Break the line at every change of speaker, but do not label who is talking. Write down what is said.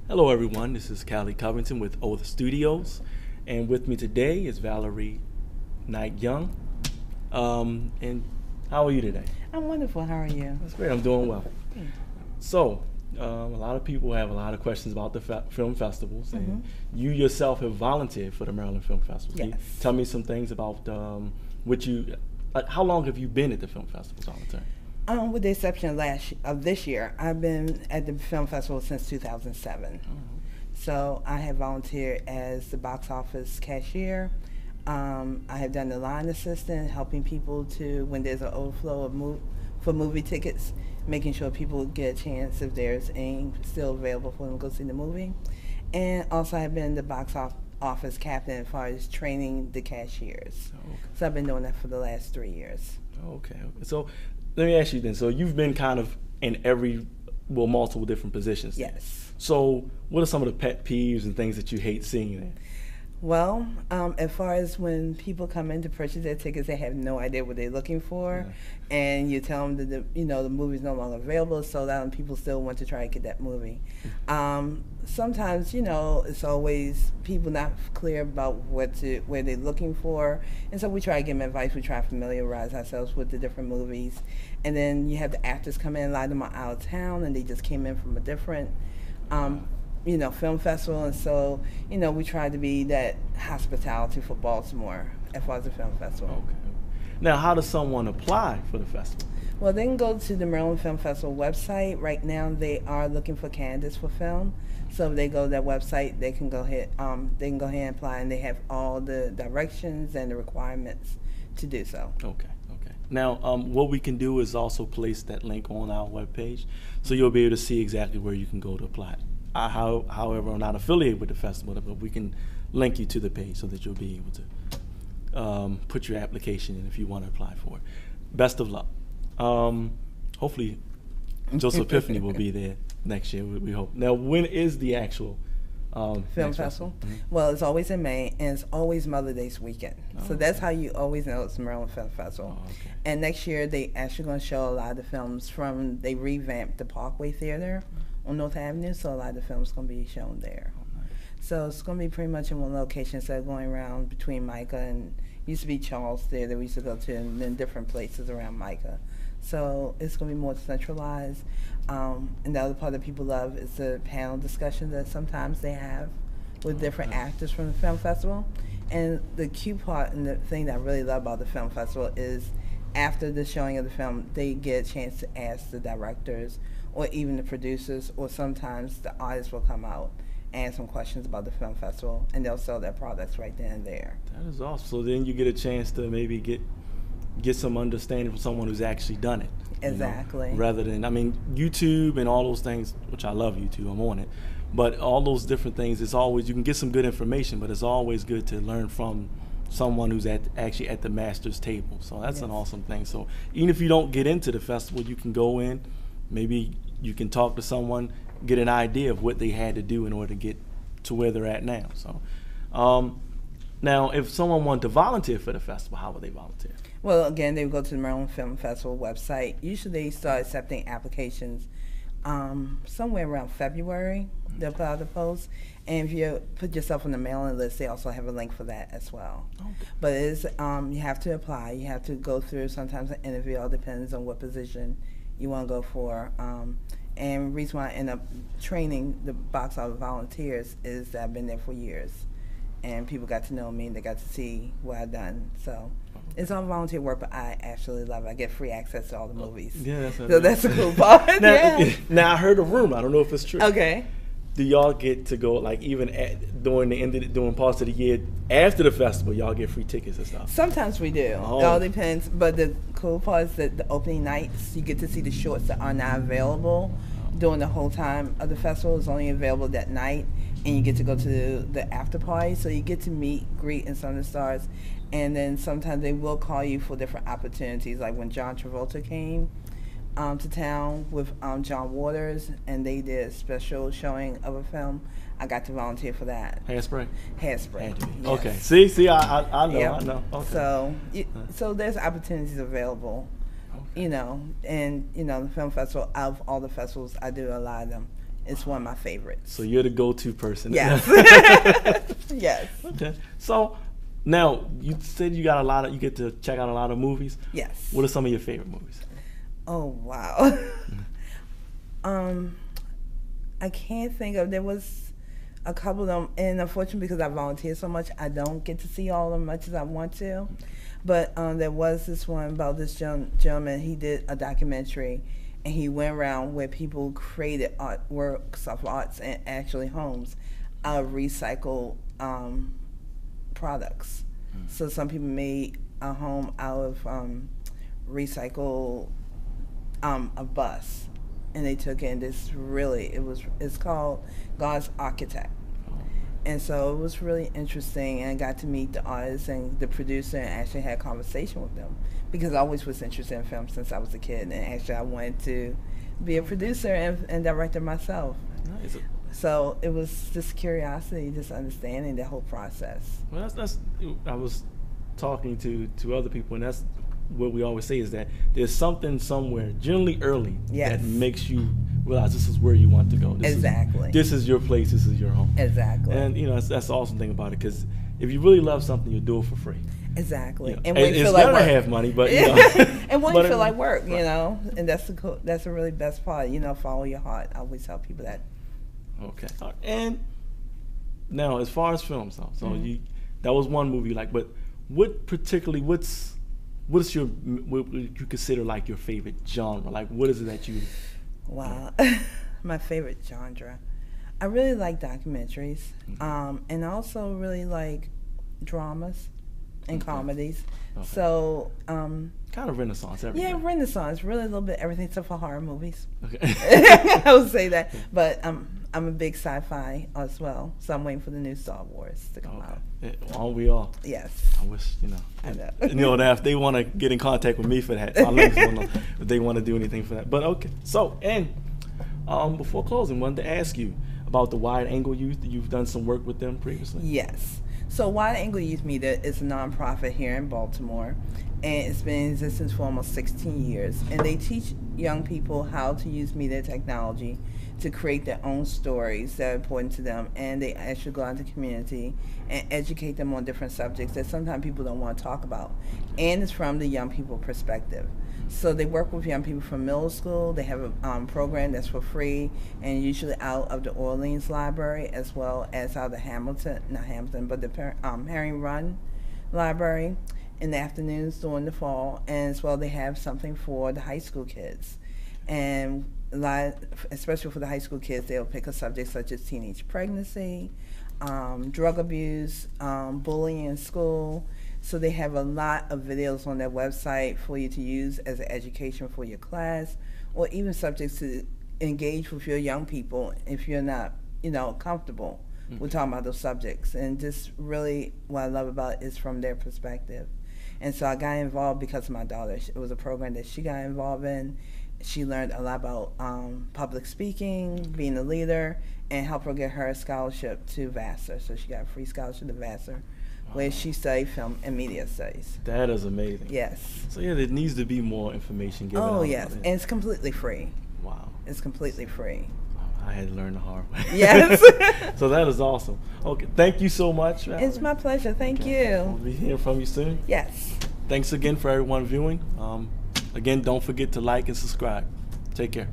Hello everyone, this is Callie Covington with Oath Studios, and with me today is Valerie Knight Young. And how are you today?
I'm wonderful. How are you?
That's great, I'm doing well. So, a lot of people have a lot of questions about the film festivals, and you yourself have volunteered for the Maryland Film Festival.
Yes.
Can you tell me some things about how long have you been at the film festivals volunteering?
With the exception of this year, I've been at the film festival since 2007. So I have volunteered as the box office cashier. I have done the line assistant, helping people when there's an overflow of for movie tickets, making sure people get a chance if there's any still available for them to go see the movie. And also I've been the box office captain as far as training the cashiers. So I've been doing that for the last 3 years.
Okay. So let me ask you then. So you've been kind of in multiple different positions.
Yes.
So what are some of the pet peeves and things that you hate seeing there?
Well, as far as when people come in to purchase their tickets, they have no idea what they're looking for, and you tell them that the movie's no longer available, so that people still want to try to get that movie. Sometimes it's always people not clear about where they're looking for, and so we try to give them advice. We try to familiarize ourselves with the different movies, and then you have the actors come in. A lot of them are out of town, and they just came in from a different film festival, and so, we try to be that hospitality for Baltimore as far as the film festival.
Okay. Now, how does someone apply for the festival?
Well, they can go to the Maryland Film Festival website. Right now, they are looking for candidates for film. So if they go to that website, they can go ahead and apply, and they have all the directions and the requirements to do so.
Okay. Now, what we can do is also place that link on our webpage, so you'll be able to see exactly where you can go to apply. However, I'm not affiliated with the festival, but we can link you to the page so that you'll be able to put your application in if you want to apply for it. Best of luck. Hopefully, Joseph Epiphany will be there next year, we hope. Now, when is the actual
film festival? Well, it's always in May, and it's always Mother's Day weekend. So that's how you always know it's the Maryland Film Festival. And next year, they actually going to show a lot of the films they revamped the Parkway Theater on North Avenue, so a lot of the films going to be shown there. So it's going to be pretty much in one location instead of going around between Micah and used to be Charles Theater we used to go to, and then different places around Micah. So it's going to be more centralized. And the other part that people love is the panel discussion that sometimes they have with different actors from the film festival. And the cute part and the thing that I really love about the film festival is after the showing of the film, they get a chance to ask the directors or even the producers, or sometimes the artists will come out and ask some questions about the film festival, and they'll sell their products right then and there.
That is awesome. So then you get a chance to maybe get some understanding from someone who's actually done it.
Exactly.
Rather than, YouTube and all those things, which I love YouTube, I'm on it, but all those different things, it's always, you can get some good information, but it's always good to learn from someone who's actually at the master's table. So that's an awesome thing. So even if you don't get into the festival, you can go in, maybe you can talk to someone, get an idea of what they had to do in order to get to where they're at now. So now, if someone wanted to volunteer for the festival, how would they volunteer?
Well, again, they would go to the Maryland Film Festival website. Usually they start accepting applications somewhere around February. They'll put out the post. And if you put yourself on the mailing list, they also have a link for that as well. But it's, you have to apply. You have to go through sometimes an interview. It all depends on what position you want to go for. And the reason why I end up training the box office volunteers is that I've been there for years. And people got to know me, and they got to see what I've done. So it's all volunteer work, but I actually love it. I get free access to all the movies.
Yeah,
that's a cool part.
Now, I heard a rumor. I don't know if it's true.
Okay.
Do y'all get to go, like, even during parts of the year after the festival, y'all get free tickets and stuff?
Sometimes we do. It all depends. But the cool part is that the opening nights, you get to see the shorts that are not available during the whole time of the festival. It's only available that night, and you get to go to the after party. So you get to meet, greet, and some of the stars. And then sometimes they will call you for different opportunities, like when John Travolta came to town with John Waters, and they did a special showing of a film. I got to volunteer for that.
Hairspray?
Hairspray.
Yes. Okay. See, I know,
yep.
I know. Okay.
So there's opportunities available, and the film festival, out of all the festivals, I do a lot of them. It's one of my favorites.
So you're the go-to person.
Yes. Yes.
Okay. So now you said you get to check out a lot of movies.
Yes.
What are some of your favorite movies?
Oh wow. I can't think of. There was a couple of them, and unfortunately, because I volunteer so much, I don't get to see all of them much as I want to. But there was this one about this gentleman. He did a documentary, and he went around where people created works of arts and actually homes out of recycled products. So some people made a home out of recycled a bus. And they took in this it's called God's Architect. And so it was really interesting, and I got to meet the artist and the producer and actually had a conversation with them, because I always was interested in film since I was a kid, and actually I wanted to be a producer and director myself.
Nice.
So it was just curiosity, just understanding the whole process.
Well, that's I was talking to other people, and that's what we always say, is that there's something somewhere, generally early, that makes you realize this is where you want to go. This is your place. This is your home.
Exactly.
And that's the awesome thing about it, because if you really love something, you do it for free.
Exactly.
And when you feel like work, have money, but
and when you feel like work, and that's the really best part. Follow your heart. I always tell people that. Okay.
And now, as far as films, so that was one movie you like, but what you consider like your favorite genre? Like, what is it that you?
Wow, my favorite genre. I really like documentaries, and I also really like dramas and comedies. Okay. So,
kind of Renaissance, everything.
Yeah, Renaissance, really a little bit everything except for horror movies.
Okay.
I would say that, but I'm a big sci-fi as well, so I'm waiting for the new Star Wars to come out.
Aren't we all?
Yes.
I wish,
I know.
That if they want to get in contact with me for that, I'll let them know if they want to do anything for that. But okay, so, and before closing, I wanted to ask you about the Wide Angle Youth. You've done some work with them previously?
Yes. So Wide Angle Youth Media is a nonprofit here in Baltimore, and it's been in existence for almost 16 years. And they teach young people how to use media technology to create their own stories that are important to them, and they actually go out into the community and educate them on different subjects that sometimes people don't want to talk about. And it's from the young people perspective. So they work with young people from middle school. They have a program that's for free, and usually out of the Orleans Library, as well as out of the Herring Run Library in the afternoons during the fall. And as well, they have something for the high school kids. And especially for the high school kids, they'll pick a subject such as teenage pregnancy, drug abuse, bullying in school. So they have a lot of videos on their website for you to use as an education for your class, or even subjects to engage with your young people if you're not, comfortable with talking about those subjects. And just really what I love about it is from their perspective. And so I got involved because of my daughter. It was a program that she got involved in. She learned a lot about public speaking, being a leader, and helped her get her a scholarship to Vassar. So she got a free scholarship to Vassar, where she studied film and media studies.
That is amazing.
Yes.
So there needs to be more information given out.
Oh, yes. And it's completely free.
Wow.
It's completely free.
I had to learn the hard way.
Yes.
So that is awesome. Okay. Thank you so much, Valerie.
It's my pleasure. Thank you.
We'll be hearing from you soon.
Yes.
Thanks again for everyone viewing. Again, don't forget to like and subscribe. Take care.